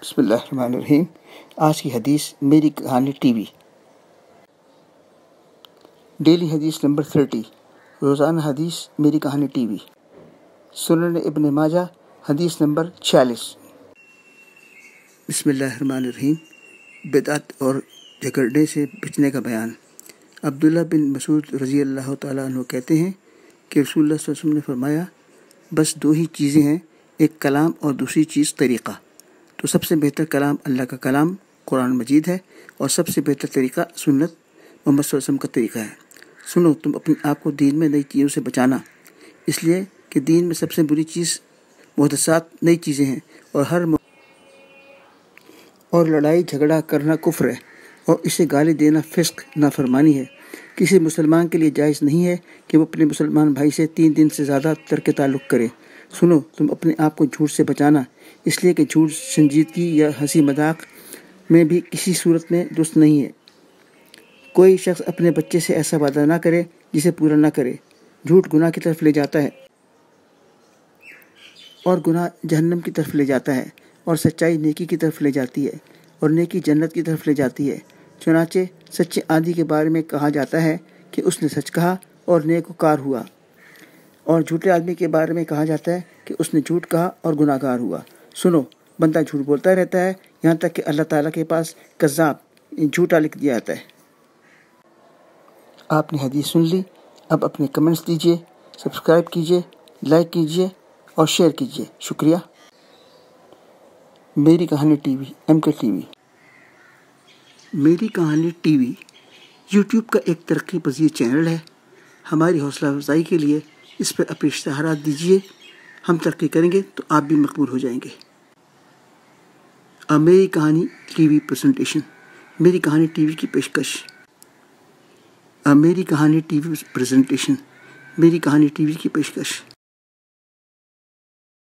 بسم اللہ الرحمن الرحیم۔ آج کی حدیث میری کہانی ٹی وی، ڈیلی حدیث نمبر 30، روزانہ حدیث میری کہانی ٹی وی، سنن ابن ماجہ حدیث نمبر 46۔ بسم اللہ الرحمن الرحیم۔ بدعت اور جھگڑنے سے بچنے کا بیان۔ عبداللہ بن مسعود رضی اللہ تعالیٰ عنہ کہتے ہیں کہ رسول اللہ صلی اللہ علیہ وسلم نے فرمایا، بس دو ہی چیزیں ہیں، ایک کلام اور دوسری چیز طریقہ۔ تو سب سے بہتر کلام اللہ کا کلام قرآن مجید ہے، اور سب سے بہتر طریقہ سنت محمد صلی اللہ علیہ وسلم کا طریقہ ہے۔ سنو، تم اپنے آپ کو دین میں نئی چیزوں سے بچانا، اس لیے کہ دین میں سب سے بری چیز محدثات نئی چیزیں ہیں، اور لڑائی جھگڑا کرنا کفر ہے، اور اسے گالی دینا فسق نافرمانی ہے۔ کسی مسلمان کے لیے جائز نہیں ہے کہ وہ اپنے مسلمان بھائی سے 3 دن سے زیادہ ترک تعلق کرے۔ سنو، تم اپنے آپ کو جھوٹ سے بچانا، اس لیے کہ جھوٹ سنجیدگی یا ہنسی مذاق میں بھی کسی صورت میں درست نہیں ہے۔ کوئی شخص اپنے بچے سے ایسا وعدہ نہ کرے جسے پورا نہ کرے۔ جھوٹ گناہ کی طرف لے جاتا ہے، اور گناہ جہنم کی طرف لے جاتا ہے، اور سچائی نیکی کی طرف لے جاتی ہے، اور نیکی جنت کی طرف لے جاتی ہے۔ چنانچہ سچے آدھی کے بارے میں کہا جاتا ہے کہ اس نے سچ کہا اور نیکوکار ہوا، اور جھوٹے آدمی کے بارے میں کہا جاتا ہے کہ اس نے جھوٹ کہا اور گناہ گار ہوا۔ سنو، بندہ جھوٹ بولتا رہتا ہے یہاں تک کہ اللہ تعالیٰ کے پاس کذاب جھوٹا لکھ دیا جاتا ہے۔ آپ نے حدیث سن لی، اب اپنے کمنٹس دیجیے، سبسکرائب کیجیے، لائک کیجیے اور شیئر کیجیے۔ شکریہ۔ میری کہانی T V, MK T V. میری کہانی ٹی وی یوٹیوب کا ایک ترقی پذیر چینل ہے۔ ہماری حوصلہ افزائی کے لیے اس پر اپنے اشتہارات دیجیے، ہم ترقی کریں گے تو آپ بھی مقبول ہو جائیں گے۔ میری کہانی ٹی وی پریزنٹیشن، میری کہانی ٹی وی کی پیشکش۔ میری کہانی ٹی وی پریزنٹیشن، میری کہانی ٹی وی کی پیشکش۔